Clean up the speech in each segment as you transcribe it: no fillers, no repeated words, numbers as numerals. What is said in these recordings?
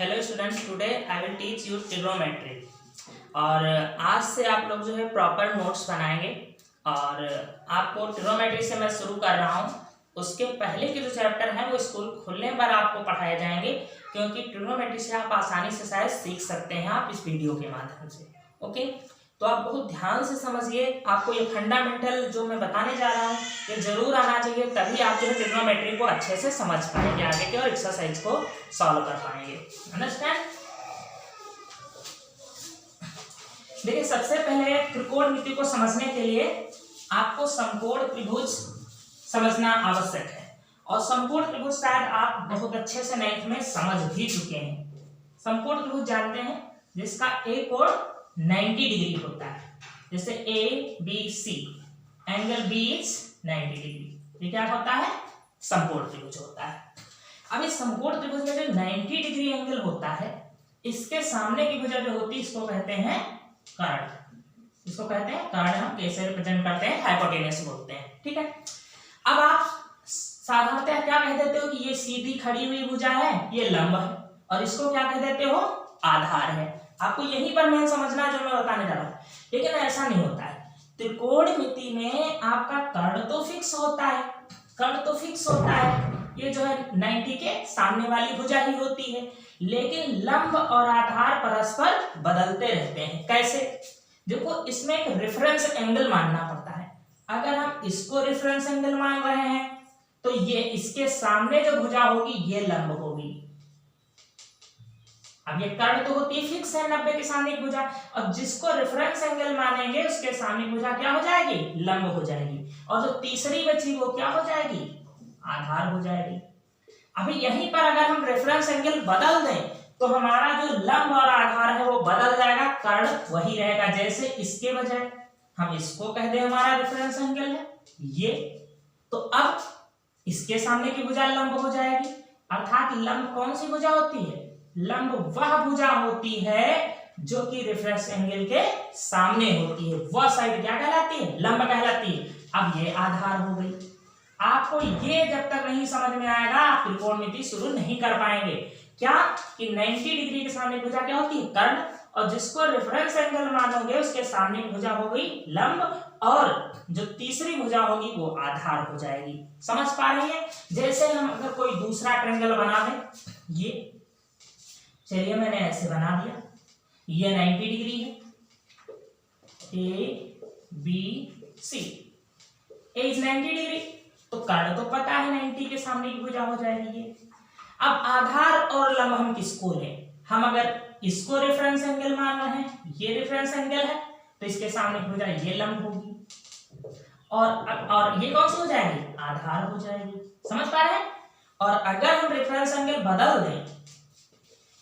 Hello students, today I will teach you trigonometry. और आज से आप लोग जो है प्रॉपर नोट्स बनाएंगे। और आपको ट्रिग्नोमेट्री से मैं शुरू कर रहा हूँ। उसके पहले के जो चैप्टर हैं वो स्कूल खुलने पर आपको पढ़ाए जाएंगे, क्योंकि ट्रिग्नोमेट्री से आप आसानी से शायद सीख सकते हैं आप इस वीडियो के माध्यम से। ओके, तो आप बहुत ध्यान से समझिए। आपको ये फंडामेंटल जो मैं बताने जा रहा हूँ ये जरूर आना चाहिए, तभी आप जो है ट्रिग्नोमेट्री को अच्छे से समझ पाएंगे आगे के और एक्सरसाइज को सॉल्व कर पाएंगे। अंडरस्टैंड? देखिए, सबसे पहले त्रिकोणमिति को समझने के लिए आपको समकोण त्रिभुज समझना आवश्यक है। और समकोण त्रिभुज शायद आप बहुत अच्छे से 9th में समझ भी चुके हैं। समकोण त्रिभुज जानते हैं जिसका एक कोण 90 डिग्री होता है, जैसे ABC, angle B is 90 degree. ये क्या होता है? समकोण त्रिभुज होता है। अब इस समकोण त्रिभुज में जो 90 डिग्री एंगल होता है, इसके सामने की भुजा जो होती है इसको कहते हैं कर्ण। इसको कहते हैं कर्ण। हम कैसे रिप्रेजेंट करते हैं? हाइपोटेनस बोलते हैं। ठीक है। अब आप साधारणतः क्या कह देते हो कि ये सीधी खड़ी हुई भुजा है, ये लंब है, और इसको क्या कह देते हो? आधार है। आपको यहीं पर मेन समझना है जो मैं बताने जा रहा हूँ। लेकिन ऐसा नहीं होता है। त्रिकोणमिति में आपका कर्ण तो फिक्स होता है, कर्ण तो फिक्स होता है। ये जो है 90 के सामने वाली भुजा ही होती है, लेकिन लंब और आधार परस्पर बदलते रहते हैं। कैसे? देखो, इसमें एक रेफरेंस एंगल मानना पड़ता है। अगर हम इसको रेफरेंस एंगल मान रहे हैं तो ये इसके सामने जो भुजा होगी ये लंब होगी। अब ये कर्ण तो होती है फिक्स है 90 के सामने की भुजा, और जिसको रेफरेंस एंगल मानेंगे उसके सामने भुजा क्या हो जाएगी? लंब हो जाएगी। और जो तीसरी बची वो क्या हो जाएगी? आधार हो जाएगी। अभी यहीं पर अगर हम रेफरेंस एंगल बदल दें तो हमारा जो लंब और आधार है वो बदल जाएगा, कर्ण वही रहेगा। जैसे इसके बजाय हम इसको कह दें हमारा रेफरेंस एंगल है ये, तो अब इसके सामने की भुजा लंब हो जाएगी। अर्थात लंब कौन सी भुजा होती है? लंब वह भुजा होती है जो कि रेफरेंस एंगल के सामने होती है। वह साइड क्या कहलाती है? लंब कहलाती है। अब ये आधार हो गई। आपको ये जब तक नहीं समझ में आएगा आप त्रिकोणमिति शुरू नहीं कर पाएंगे। क्या कि 90 डिग्री के सामने भुजा क्या होती है? कर्ण। और जिसको रेफरेंस एंगल मानोगे उसके सामने भुजा हो गई लंब, और जो तीसरी भुजा होगी वो आधार हो जाएगी। समझ पा रही है? जैसे हम अगर कोई दूसरा ट्रायंगल बना दें, ये चलिए मैंने ऐसे बना दिया, ये 90 डिग्री है, ABC, ए इज 90 डिग्री, तो कर्ण तो पता है 90 के सामने की भुजा हो जाएगी ये। अब आधार और लंब हम किसको लें? हम अगर इसको रेफरेंस एंगल मान रहे हैं, ये रेफरेंस एंगल है, तो इसके सामने की भुजा ये लंब होगी, और ये कौन सी हो जाएगी? आधार हो जाएगी। समझ पा रहे हैं? और अगर हम रेफरेंस एंगल बदल दें,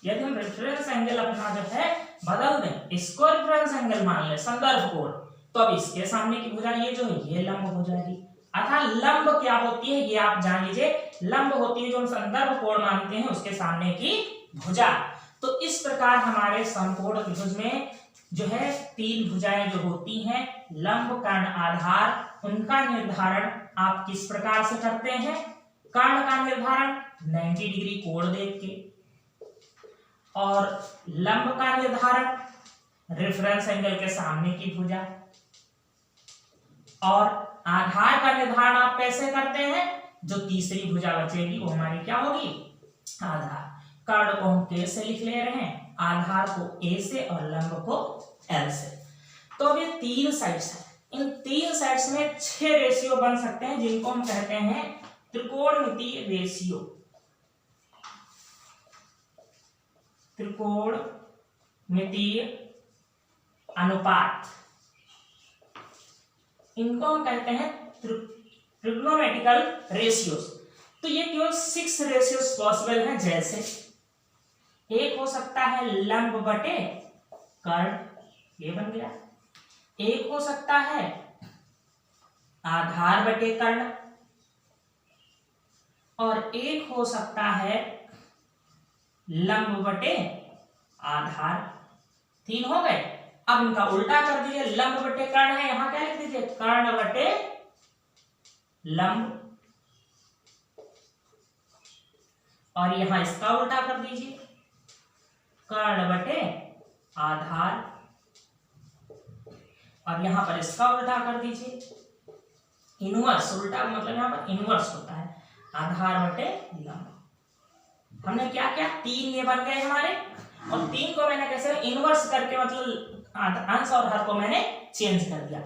यदि हम रेफरेंस एंगल अपना जो है बदल दें, इसको रेफरेंस एंगल मान ले, संदर्भ कोण, तो अब इसके सामने की भुजा ये जो है ये लंब हो जाएगी। अर्थात लंब क्या होती है ये आप जान लीजिए। लंब होती है जो हम संदर्भ कोण मानते हैं उसके सामने की भुजा। तो इस प्रकार हमारे समकोण त्रिभुज में जो है 3 भुजाएं जो होती हैं, लंब, कर्ण, आधार, उनका निर्धारण आप किस प्रकार से करते हैं? कर्ण का निर्धारण 90 डिग्री कोण देख के, और लंब का निर्धारण रेफरेंस एंगल के सामने की भुजा, और आधार का निर्धारण आप कैसे करते हैं? जो तीसरी भुजा बचेगी वो हमारी क्या होगी? आधार। कर्ण को हम K से लिख ले रहे हैं, आधार को A से, और लंब को L से। तो अब ये 3 साइड्स हैं। इन 3 साइड्स में 6 रेशियो बन सकते हैं जिनको हम कहते हैं त्रिकोणमितीय रेशियो। त्रिकोणमितीय अनुपात, इनको हम कहते हैं ट्रिग्नोमेट्रिकल रेशियोज। तो ये केवल 6 रेशियोज पॉसिबल हैं। जैसे एक हो सकता है लंब बटे कर्ण, ये बन गया। एक हो सकता है आधार बटे कर्ण, और एक हो सकता है लंब बटे आधार। 3 हो गए। अब इनका उल्टा कर दीजिए, लंब बटे कर्ण है, यहां क्या लिख दीजिए? कर्ण बटे लंब, और यहां इसका उल्टा कर दीजिए, कर्ण बटे आधार, और यहां पर इसका उल्टा कर दीजिए, इनवर्स। उल्टा मतलब यहां पर इनवर्स होता है, आधार बटे लंब। हमने क्या किया, 3 ये बन गए हमारे, और 3 को मैंने कैसे इनवर्स करके मतलब अंश और हर को मैंने चेंज कर दिया।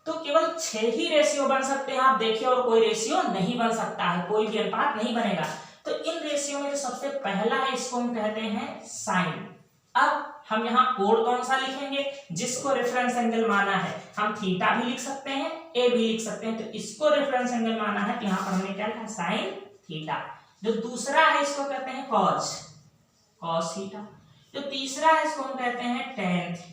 तो केवल 6 ही रेशियो बन सकते हैं आप देखिए, और कोई रेशियो नहीं बन सकता है, कोई भी अनुपात नहीं बनेगा। तो इन रेशियो में जो सबसे पहला है इसको हम कहते हैं साइन। अब हम यहाँ कोण कौन सा लिखेंगे, जिसको रेफरेंस एंगल माना है, हम थीटा भी लिख सकते हैं, ए भी लिख सकते हैं। तो इसको रेफरेंस एंगल माना है, तो यहाँ पर हमने क्या लिखा, साइन थीटा। जो दूसरा है इसको कहते हैं कॉस, कॉस थीटा। जो तीसरा है इसको हम कहते हैं टेन थीटा।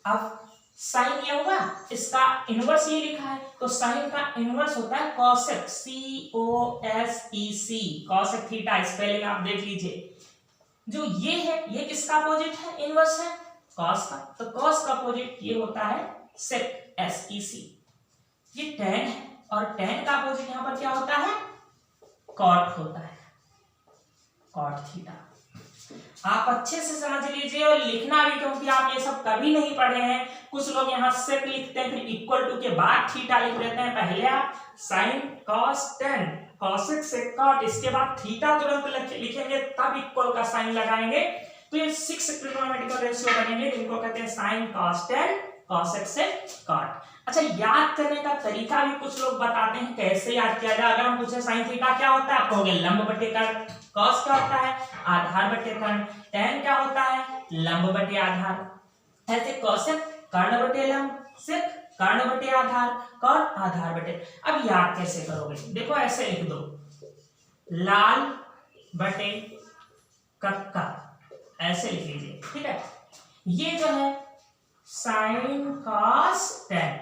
अब साइन ये होगा, इसका इनवर्स ये लिखा है, तो साइन का इनवर्स होता है cosec, COSEC, cosec theta. Spelling आप देख लीजिए। जो ये है ये किसका अपोजिट है, इनवर्स है कॉस का, तो कॉस का अपोजिट ये होता है सेक, SEC। ये टेन है, और टेन का अपोजिट यहां पर क्या होता है, कॉट होता है, कॉट थीटा। आप अच्छे से समझ लीजिए और लिखना भी, क्योंकि आप ये सब कभी नहीं पढ़े हैं। कुछ लोग यहाँ सेक लिखते हैं, फिर इक्वल टू के बाद थीटा लिख देते हैं। पहले आप sine cos tan, cosec sec cot, इसके बाद थीटा तुरंत लिखेंगे, तब इक्वल का साइन लगाएंगे। तो ये 6 ट्रिग्नोमेट्रिकल रेशियो बनेंगे, जिनको कहते हैं sine cos tan, cosec sec cot. अच्छा, याद करने का तरीका भी कुछ लोग बताते हैं कैसे याद किया जाए। अगर हम पूछे साइन थीटा क्या होता है, आप कहोगे लंब बटे कर्ण। कॉस क्या होता है, आधार बटे कर्ण। टेन क्या होता है, लंब बटे आधार। ऐसे कॉसेक कर्ण बटे लंब, सेक कर्ण बटे आधार, कॉट आधार बटे। अब याद कैसे करोगे, देखो ऐसे लिख दो, लाल बटे कक्का, ऐसे लिख लीजिए, ठीक है। ये जो है sign cos ten,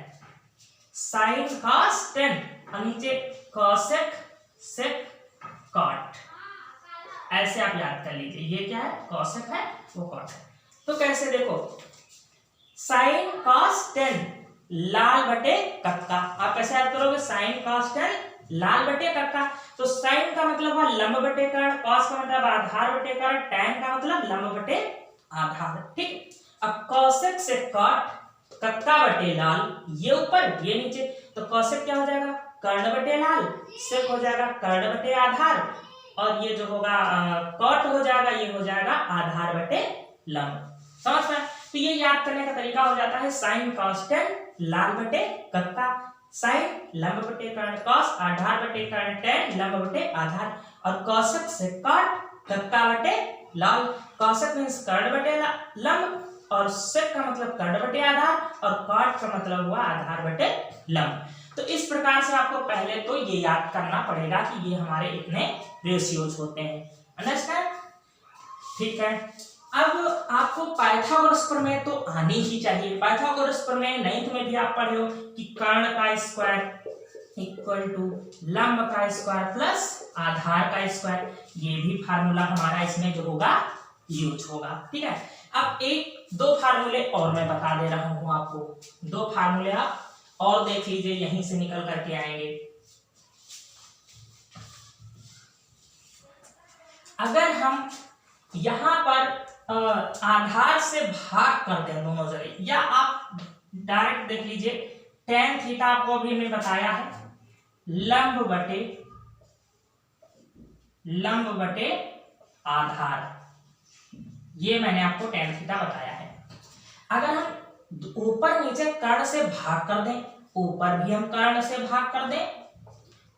sign cos ten, और नीचे कॉसेक सेक कॉट, ऐसे आप याद कर लीजिए। ये क्या है, कॉसेक है, वो कॉट है। तो कैसे देखो, साइन कॉस टेन लाल बटे कक्का, आप कैसे याद करोगे, साइन कॉस टेन लाल बटे कक्का। तो साइन का मतलब है लंब बटे कर्ण, कॉस का मतलब आधार बटे कर्ण, टेन का मतलब लंब बटे आधार, ठीक। अब कॉसेक से कॉट, कक्का बटे लाल, ये ऊपर ये नीचे, तो कॉसेक क्या हो जाएगा, कर्ण बटे लाल, सेक हो जाएगा कर्ण बटे आधार, और ये जो होगा कॉट हो जाएगा, ये हो जाएगा आधार बटे लंब। समझ में? तो ये याद करने का तरीका हो जाता है, साइन कॉस टेन लाल बटे कक्का, साइन लंब बटे कर्ण, कॉस आधार बटे कर्ण, टेन लंब बटे आधार, और कॉसेक से कॉट कक्का बटे लाल। कॉसेक मींस कर्ण बटे लंब, और सेक का मतलब कर्ण बटे आधार, और कॉट का मतलब हुआ आधार बटे लंब। तो इस प्रकार से आपको पहले तो ये याद करना पड़ेगा कि ये हमारे इतने रेशियोज होते हैं। अंडरस्टैंड? ठीक है। अब आपको पाइथागोरस प्रमेय तो आनी ही चाहिए। पाइथागोरस प्रमेय 9th में भी आप पढ़े हो कि कर्ण का स्क्वायर इक्वल टू लंब का स्क्वायर प्लस आधार का स्क्वायर। ये भी फार्मूला हमारा इसमें जो होगा यूज होगा, ठीक है। अब दो फार्मूले और मैं बता दे रहा हूं आपको, दो फार्मूले आप और देख लीजिए, यहीं से निकल करके आएंगे। अगर हम यहां पर आधार से भाग कर दें दोनों जगह, या आप डायरेक्ट देख लीजिए, टेन थीटा आपको भी हमने बताया है लंब बटे आधार, ये मैंने आपको टेन थीटा बताया है। अगर हम ऊपर नीचे कर्ण से भाग कर दें, ऊपर भी हम कर्ण से भाग कर दें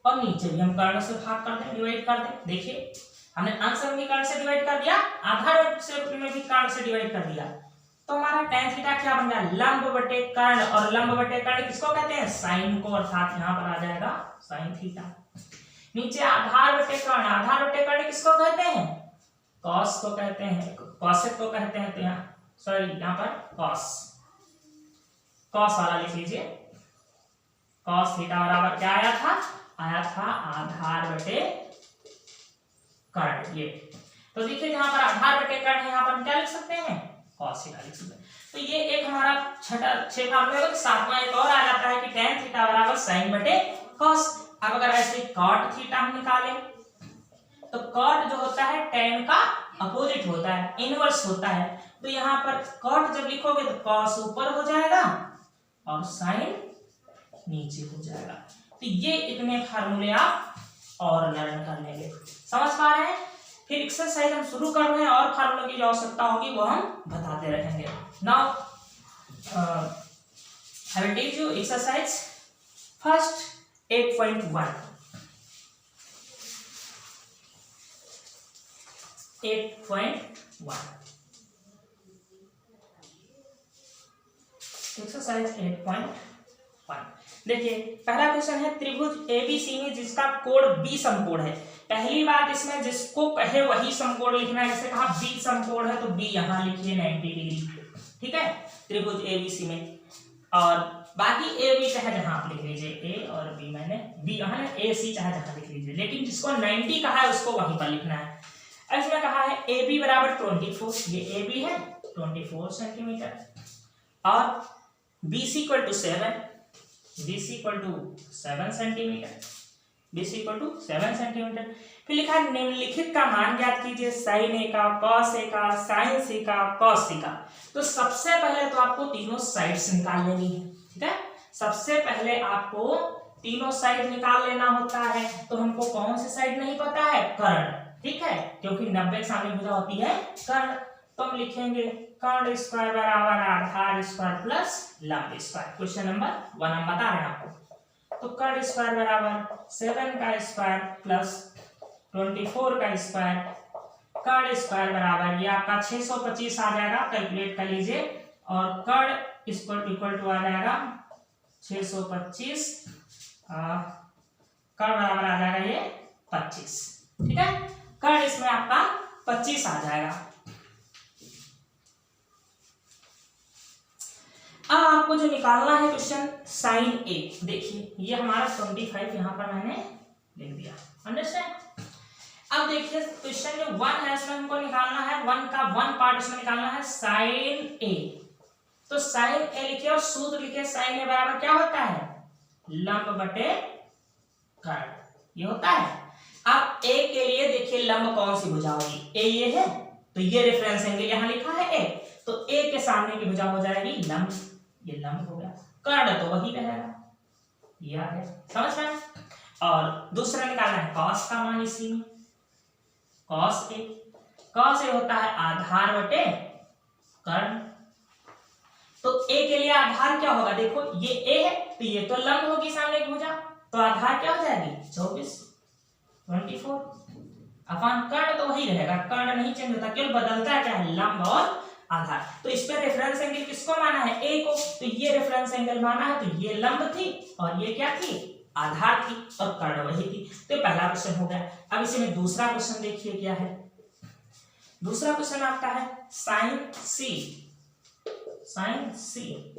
और नीचे भी हम कर्ण से भाग कर दें, डिवाइड कर दें, देखिए हमने अंश में भी कर्ण से डिवाइड कर दिया, आधार से में भी कर्ण से डिवाइड कर दिया, तो हमारा tan थीटा क्या बन गया, लंब बटे कर्ण। और लंब बटे कर्ण किसको कहते हैं, साइन को, अर्थात यहाँ पर आ जाएगा साइन थीटा। नीचे आधार बटे कर्ण, आधार बटे कर्ण किसको कहते हैं, कॉस को कहते हैं, कॉसेक को कहते हैं। तो यहाँ सॉरी, यहाँ पर कॉस वाला लिख लीजिए, कॉस थीटा बराबर क्या आया था आधार बटे कर्ण। ये तो देखिए जहां पर आधार बटे कर्ण है, यहाँ पर हम क्या लिख सकते हैं, कॉस थीटा लिख सकते हैं। तो ये एक हमारा छह फार्मूला। सातवां एक और आ जाता है कि tan थीटा बराबर साइन बटे कॉस। अब अगर ऐसे कॉट थीटा हम निकालें, तो कॉट जो होता है tan का अपोजिट होता है, इनवर्स होता है, तो यहाँ पर कॉट जब लिखोगे तो कॉस ऊपर हो जाएगा और साइन नीचे हो जाएगा। तो ये इतने फार्मूले आप और लर्न कर लेंगे। समझ पा रहे हैं? फिर एक्सरसाइज हम शुरू कर रहे हैं और फार्मूलों की जो आवश्यकता होगी वो हम बताते रहेंगे। Now I will teach you exercise first 8.1. 8.1 exercise 8.1। देखिए पहला क्वेश्चन है त्रिभुज एबीसी में जिसका कोण बी समकोण है। पहली बात इसमें जिसको कहे वही समकोण लिखना है। जैसे कहा बी समकोण है तो बी यहां लिखिए 90 डिग्री, ठीक है, त्रिभुज एबीसी में। और बाकी ए बी चाहे जहां आप लिख लीजिए, ए और बी, मैंने बी यहाँ ए सी चाहे जहां लिख लीजिए, लेकिन जिसको 90 कहा है उसको वहीं पर लिखना है। इसमें कहा है ए बी बराबर 24, ये ए बी है 24 सेंटीमीटर, और B C equal to 7, B C equal to 7 centimetre, B C equal to 7 centimetre. फिर लिखा है निम्नलिखित का मान ज्ञात कीजिए, साइन ए का, कॉस ए का, साइन सी का, कॉस सी का। तो सबसे पहले तो आपको तीनों साइड्स निकाल लेनी है, ठीक है। सबसे पहले आपको तीनों साइड निकाल लेना होता है। तो हमको कौन सी साइड नहीं पता है? कर्ण, ठीक है, क्योंकि 90 के सामने भुजा होती है कर्ण। तो हम लिखेंगे कर्ण स्क्वायर बराबर आधार स्क्वायर प्लस लंब स्क्वायर। क्वेश्चन नंबर 1 हम बता रहे हैं आपको। तो कर्ण स्क्वायर बराबर 7 का स्क्वायर प्लस 24 का स्क्वायर, कर्ण स्क्वायर बराबर ये आपका 625 आ जाएगा, कैलकुलेट कर लीजिए, और कर्ण इक्वल टू आ जाएगा 625, कर्ण बराबर आ जाएगा ये 25, ठीक है। कर्ण इसमें आपका 25 आ जाएगा। अब आपको जो निकालना है क्वेश्चन साइन ए, देखिए ये हमारा 25 यहां पर मैंने लिख दिया, अंडरस्टैंड। अब देखिए क्वेश्चन जो 1 है इसमें हमको निकालना है 1 का 1 पार्ट इसमें निकालना है साइन ए। तो साइन ए लिखिए और सूत्र लिखिए, साइन ए बराबर क्या होता है? लंब बटे कर्ण, ये होता है। अब ए के लिए देखिए लंब कौन सी भुजा होगी? ए ये है तो ये रेफरेंस एंगल यहां लिखा है ए, तो ए के सामने की भुजा हो जाएगी लंब, ये लंब हो गया। कर्ण तो वही रहेगा, ये आ गया, समझ में। और दूसरा निकालना है कॉस का मान, इसी में कॉस ए, कॉस ए होता है आधार बटे कर्ण। तो ए के लिए आधार क्या होगा? देखो ये ए है तो ये तो लंब होगी सामने की भुजा, तो आधार क्या हो जाएगी? 24 अपन कर्ण तो वही रहेगा, कर्ण नहीं चेंज होता, केवल बदलता है क्या है? लंब और आधार। तो इस पे रेफरेंस एंगल किसको माना है? ए को, तो ये रेफरेंस एंगल माना है, तो ये लंब थी और ये क्या थी? आधार थी, और कर्ण वही थी। तो पहला क्वेश्चन हो गया। अब इसी में दूसरा क्वेश्चन देखिए क्या है। दूसरा क्वेश्चन आपका है साइन सी, साइन सी,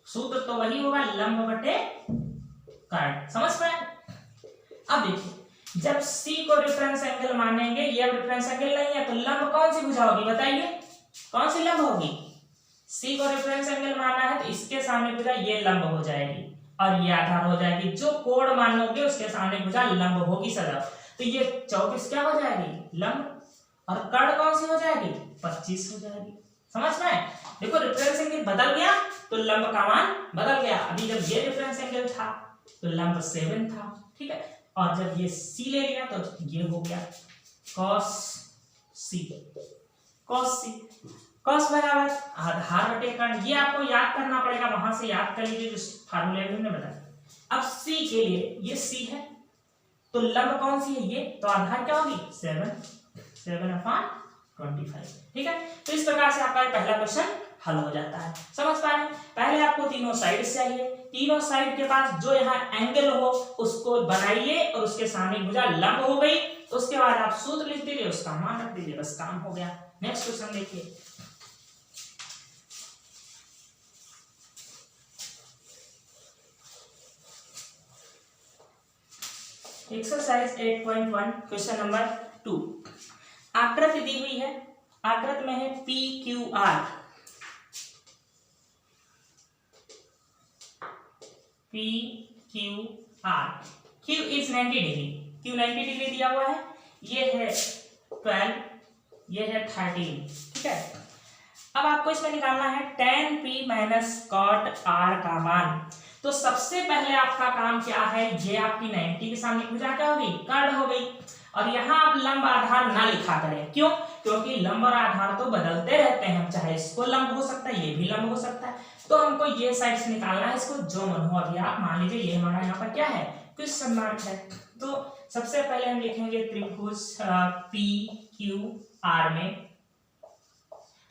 सूत्र तो वही होगा लंब बटे कर्ण, समझ पाए। अब देखिए जब C को रेफरेंस एंगल मानेंगे, ये रेफरेंस एंगल नहीं है, तो लंब कौन सी भुजा होगी? बताइए कौन सी लंब होगी? C को रेफरेंस एंगल माना है तो इसके सामने भुजा ये लंब हो जाएगी और ये आधार हो जाएगी। जो कोण मानोगे उसके सामने भुजा लंब होगी सदा। तो ये 24 क्या हो जाएगी? लंब, और कर्ण कौन सी हो जाएगी? 25 हो जाएगी, समझ में। देखो रेफरेंस एंगल बदल गया तो लंब का मान बदल गया। अभी जब ये रेफरेंस एंगल था तो लंब 7 था, ठीक है, और जब ये C ले लिया तो ये हो गया cos C, cos C, cos बराबर आधार बटे कर्ण। ये आपको याद करना पड़ेगा, वहां से याद कर लीजिए जो फार्मूले में हमने बताया। अब C के लिए ये C है तो लंब कौन सी है? ये, तो आधार क्या होगी? 7/25, ठीक है। तो इस प्रकार से आपका पहला क्वेश्चन हल हो जाता है, समझ पा रहे हैं। पहले आपको तीनों साइड चाहिए, तीनों साइड के पास जो यहाँ एंगल हो उसको बनाइए और उसके सामने भुजा लंब हो गई, उसके बाद आप सूत्र लिख दीजिए, उसका मान रख दीजिए, बस काम हो गया। नेक्स्ट क्वेश्चन देखिए। Exercise 8.1 question number 2। आकृति दी हुई है, आकृति में है P Q R, P Q R, Q is 90 degree, Q 90 degree दिया हुआ है, ये है 12, ये है 13, ठीक है। अब आपको इसमें निकालना है tan p minus cot r का मान। तो सबसे पहले आपका काम क्या है, ये आपकी 90 के सामने भुजा क्या होगी, कर्ण हो गई। और यहाँ आप लंब आधार ना लिखा करें, क्यों, क्योंकि लंब और आधार तो बदलते रहते हैं, चाहे इसको लंब हो सकता है, ये भी लंब हो सकता है। तो हमको ये साइड से निकालना है, इसको जो मन हो। अभी आप मान लीजिए ये हमारा यहाँ पर क्या है, क्वेश्चन मार्क है। तो सबसे पहले हम लिखेंगे त्रिभुज पी क्यू आर में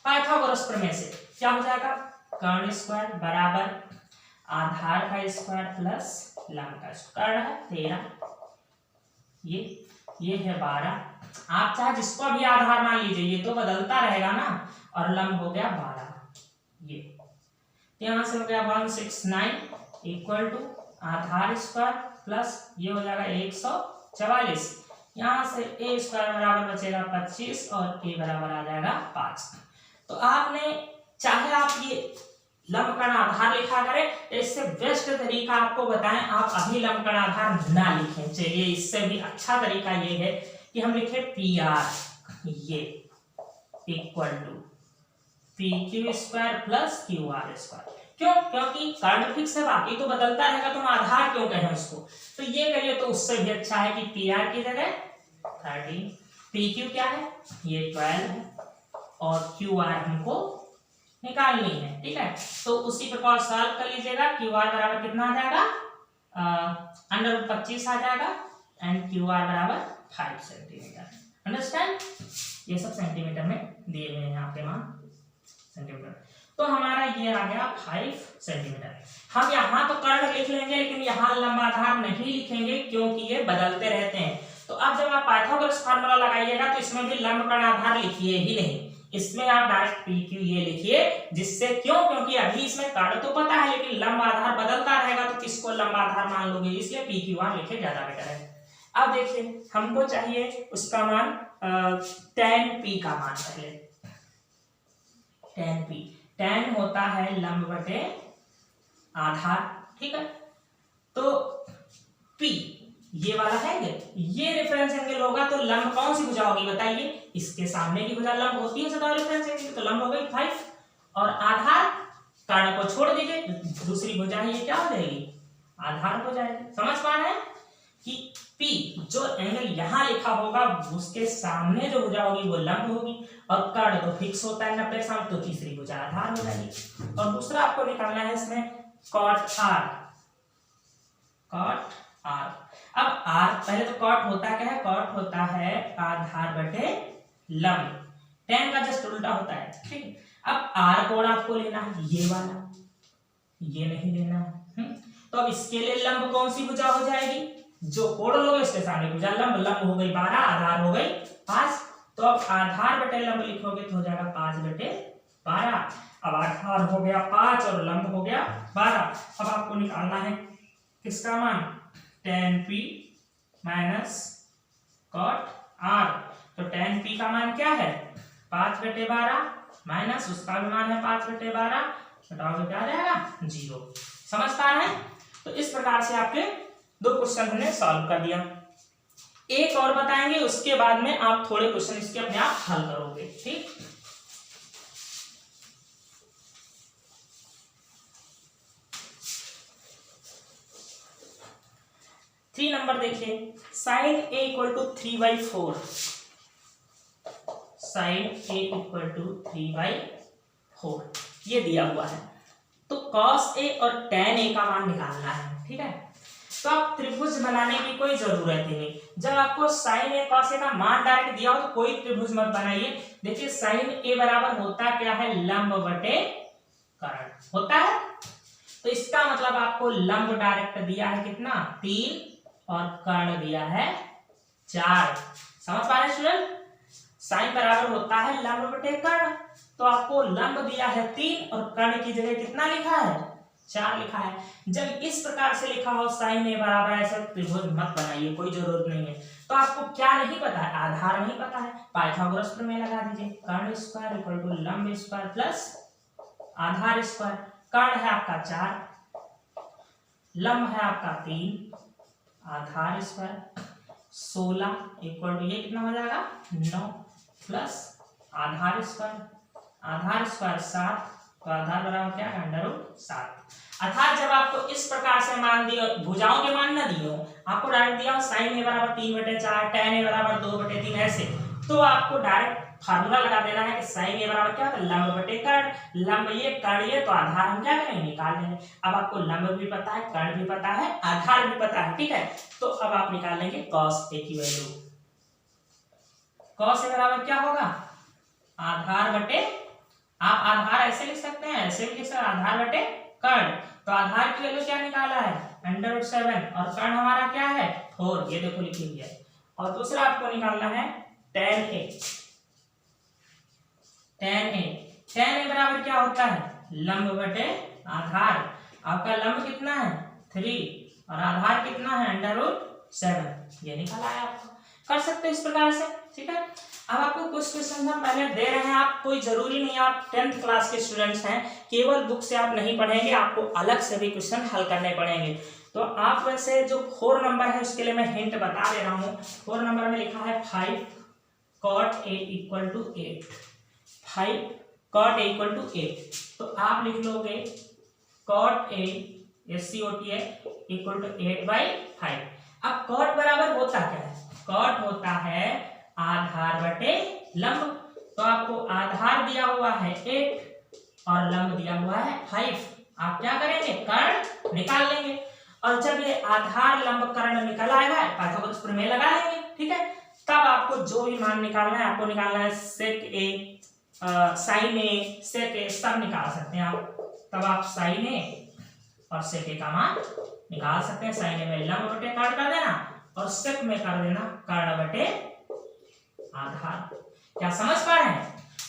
पाइथागोरस प्रमेय से क्या हो जाएगा, कर्ण स्क्वायर बराबर आधार का स्क्वायर प्लस लंब का स्क्वायर। कर्ण है 13, ये है 12। आप चाहे जिसको भी आधार मान लीजिए, ये तो बदलता रहेगा ना। और लंब हो गया 12। ये यहां से हो गया 169 इक्वल टू आधार स्क्वायर प्लस ये हो जाएगा 144। यहां से a स्क्वायर बराबर बचेगा 25 और a बराबर आ जाएगा 5। तो आपने चाहे आप ये लंब कर्ण आधार लिखा करें, इससे बेस्ट तरीका आपको बताएं, आप अभी लंब कर्ण आधार ना लिखें। चलिए इससे भी अच्छा तरीका ये है कि हम लिखे पी आर ये equal to P Q square plus Q R square. क्यों, क्योंकि कर्ण फिक्स है, बाकी तो बदलता रहेगा, तो हम आधार क्यों कहें उसको। तो ये करिए तो उससे भी अच्छा है कि पी आर की जगह 13, पी क्यू क्या है, ये 12 है और क्यू आर हमको निकालनी है, ठीक है। तो उसी प्रकार सॉल्व कर लीजिएगा। क्यू आर बराबर कितना आ जाएगा, अंडर 25 आ जाएगा एंड क्यू आर बराबर 5 सेंटीमीटर। अंडरस्टैंड, ये सब सेंटीमीटर में दिए हुए हैं यहाँ पे मान सेंटीमीटर। तो हमारा ये आ गया 5 सेंटीमीटर। हम यहाँ तो कर्ण लिख लेंगे, लेकिन यहाँ लंबाधार नहीं लिखेंगे क्योंकि ये बदलते रहते हैं। तो अब जब आप पाइथागोरस फार्मूला लगाइएगा तो इसमें भी लंब कर्ण आधार लिखिए ही नहीं, इसमें आप डायरेक्ट पी क्यू ये लिखिए। जिससे क्यों, क्योंकि अभी इसमें कर्ण तो पता है, लेकिन लंब आधार बदलता रहेगा, तो किसको लंब आधार मान लोगे, इसलिए पी क्यू आर लिखे ज्यादा बेटर है। अब देखिए हमको चाहिए उसका मान tan p का मान। पहले tan p, tan होता है लंब बटे आधार, ठीक है। तो p ये वाला है, ये रेफरेंस एंगल होगा, तो लंब कौन सी भुजा होगी बताइए, इसके सामने की भुजा लंब होती है सदा रेफरेंस एंगल, तो लंब हो गई 5 और आधार कर्ण को छोड़ दीजिए, दूसरी भुजा है ये क्या हो जाएगी, आधार हो जाएगी। समझ पा रहे हैं कि P जो एंगल यहाँ लिखा होगा उसके सामने जो भुजा होगी वो लंब होगी, और कर्ण तो फिक्स होता है 90 सामने, तो तीसरी भुजा आधार हो जाएगी। और दूसरा आपको निकालना है इसमें cot r, cot r। अब r पहले तो cot होता क्या है, cot होता है आधार बटे लंब, tan का जस्ट उल्टा होता है, ठीक। अब r कोण आपको लेना है ये वाला, ये नहीं लेना है। तो अब इसके लिए लंब कौन सी भुजा हो जाएगी, जो कोण लोगे उसके सामने भुजा लंब, लंब हो गई 12, आधार हो गई 5। तो अब आधार बटे लंब लिखोगे तो हो जाएगा 5 बटे 12। अब आधार हो गया 5 और लंब हो गया 12। अब आपको निकालना है किसका मान, tan p minus cot r। तो tan p का मान क्या है 5 बटे 12 माइनस उसका भी मान है 5 बटे 12, घटाओगे क्या आ जाएगा 0। समझ पा रहे हैं। तो इस प्रकार से आपके 2 क्वेश्चन हमने सॉल्व कर दिया। एक और बताएंगे, उसके बाद में आप थोड़े क्वेश्चन इसके अपने आप हल करोगे, ठीक। थ्री नंबर देखिए, sine A equal to 3/4, sine A equal to 3/4 ये दिया हुआ है। तो cos ए और tan ए का मान निकालना है, ठीक है। तो आप त्रिभुज बनाने की कोई जरूरत ही नहीं, जब आपको sin ए cos ए का मान डायरेक्ट दिया हो तो कोई त्रिभुज मत बनाइए। देखिए sin ए बराबर होता क्या है, लंब बटे कर्ण होता है। तो इसका मतलब आपको लंब डायरेक्ट दिया है कितना 3 और कर्ण दिया है 4। समझ पा रहे स्टूडेंट, साइन बराबर होता है लंब बटे कर्ण, तो आपको लंब दिया है 3 और कर्ण की जगह कितना लिखा है 4 लिखा है। जब इस प्रकार से लिखा हो साइन ए बराबर, ऐसे त्रिभुज मत बनाइए, कोई जरूरत नहीं है। तो आपको क्या नहीं पता है, आधार नहीं पता है, पाइथागोरस प्रमेय लगा दीजिए, कर्ण स्क्वायर इक्वल टू लंब स्क्वायर प्लस आधार स्क्वायर। कर्ण है आपका 4, लंब है आपका 3, आधार स्क्वायर 16 इक्वल टू ये कितना हो जाएगा 9 प्लस आधार स्क्वायर 7, तो आधार बराबर क्या है √7। अर्थात जब आपको इस प्रकार से मान दिए, भुजाओं के मान ना दिए हो, आपको डायरेक्ट दिया हो sin a बराबर 3/4, tan a बराबर 2/3 ऐसे, तो आपको डायरेक्ट फार्मूला लगा देना है कि sin a बराबर क्या होता है लंब बटे कर्ण, लंब ये कर्ण ये, तो आधार हम क्या करेंगे निकाल लेंगे। अब आपको लंब भी पता है, कर्ण भी पता है, आधार भी पता है, ठीक है। तो अब आप निकाल लेंगे cos a की वैल्यू। cos a बराबर क्या होगा आधार बटे, आप आधार ऐसे लिख सकते हैं, ऐसे भी लिख सकते हैं, आधार बटे कर्ण। तो आधार की वैल्यू क्या निकाला है √7 और कर्ण हमारा क्या है 4, ये देखो लिखी हुई है। और दूसरा आपको निकालना है tan a। tan a बराबर क्या होता है लंब बटे आधार। आपका लंब कितना है 3 और आधार कितना है √7, ये निकाला है। आपको कर सकते हैं इस प्रकार से, ठीक है। अब आपको कुछ क्वेश्चन हम पहले दे रहे हैं, आप कोई जरूरी नहीं, आप 10th क्लास के स्टूडेंट्स हैं, केवल बुक से आप नहीं पढ़ेंगे, आपको अलग से भी क्वेश्चन हल करने पड़ेंगे। तो आप वैसे जो 4 नंबर है उसके लिए मैं हिंट बता दे रहा हूँ। 4 नंबर में लिखा है 5 cot a = 8, 5 cot a = 8, तो आप लिख लोगे cot a = 8/5। अब cot बराबर होता क्या है, cot होता है आधार बटे लंब। तो आपको आधार दिया हुआ है 8 और लंब दिया हुआ है 5, आप क्या करेंगे कर्ण निकाल लेंगे। और जब ये आधार लंब कर्ण निकल आएगा पाइथागोरस प्रमेय लगा लेंगे, ठीक है। तब आपको जो भी मान निकालना है, आपको निकालना है sec a, sin a, sec a सब निकाल सकते हैं आप। तब आप sin a और sec a का मान निकाल सकते हैं। sin a में लंब बटे कर्ण कर देना और sec में कर देना कर्ण बटे आधार। क्या समझ पा रहे हैं?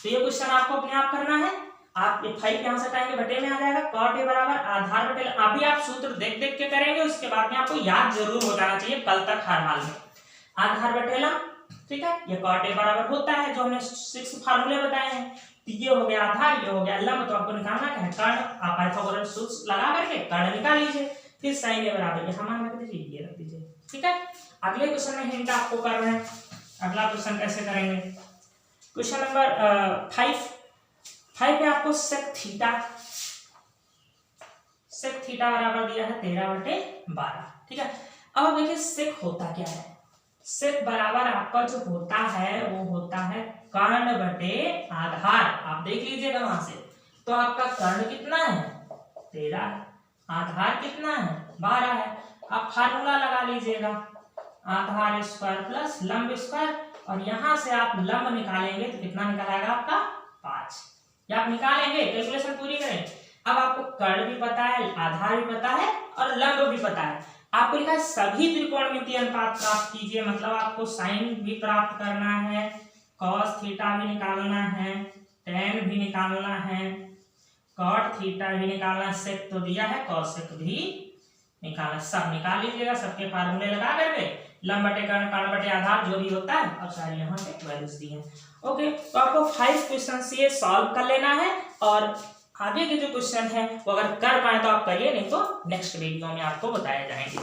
तो ये क्वेश्चन आपको अपने आप करना है। आप ये 5 यहां से हटाएंगे, बटे में आ जाएगा cot a बराबर आधार बटे, अभी आप सूत्र देख देख के करेंगे, उसके बाद में आपको याद जरूर हो जाना चाहिए कल तक हर हाल में। आधार बटे लंब, ठीक है, ये cot a बराबर होता है जो हमने 6 फार्मूले बताए हैं। तो ये हो गया आधार, ये हो गया लंब, तो आपको निकालना क्या है कर्ण। आप पाइथागोरस सूत्र लगा करके कर्ण निकाल लीजिए। फिर sin a बराबर ये मान रख दीजिए, ये रख दीजिए, ठीक है। अगले क्वेश्चन में हिंट आपको कर रहे हैं। अगला क्वेश्चन कैसे करेंगे, क्वेश्चन नंबर 5 में आपको sec थीटा बराबर दिया है 13/12, ठीक है। अब आप देखिए sec होता क्या है, sec बराबर आपका जो होता है वो होता है कर्ण बटे आधार। आप देख लीजिएगा वहां से, तो आपका कर्ण कितना है 13, आधार कितना है 12 है। आप फार्मूला लगा लीजिएगा आधार स्क्वायर प्लस लंब स्क्वायर, और यहां से आप लंब निकालेंगे तो कितना निकल आएगा आपका 5। या आप निकालेंगे, कैलकुलेशन पूरी करें। अब आपको कर्ण भी पता है, आधार भी पता है और लंब भी पता है। आपको लिखा है सभी त्रिकोणमितीय अनुपात प्राप्त कीजिए, मतलब आपको साइन भी प्राप्त करना है, cos थीटा भी निकालना है, tan भी निकालना है, cot थीटा भी निकालना है, sec तो दिया है, cos sec भी निकालना, सब निकाल लीजिएगा। सबके फार्मूले लगा करके लंब बटे कर्ण, कर्ण बटे आधार जो भी होता है, और सारे यहाँ पे वैल्यूज दी हैं। ओके, तो आपको 5 क्वेश्चन ये सॉल्व कर लेना है, और आगे के जो क्वेश्चन है वो अगर कर पाए तो आप करिए, नहीं तो नेक्स्ट वीडियो में आपको बताए जाएंगे।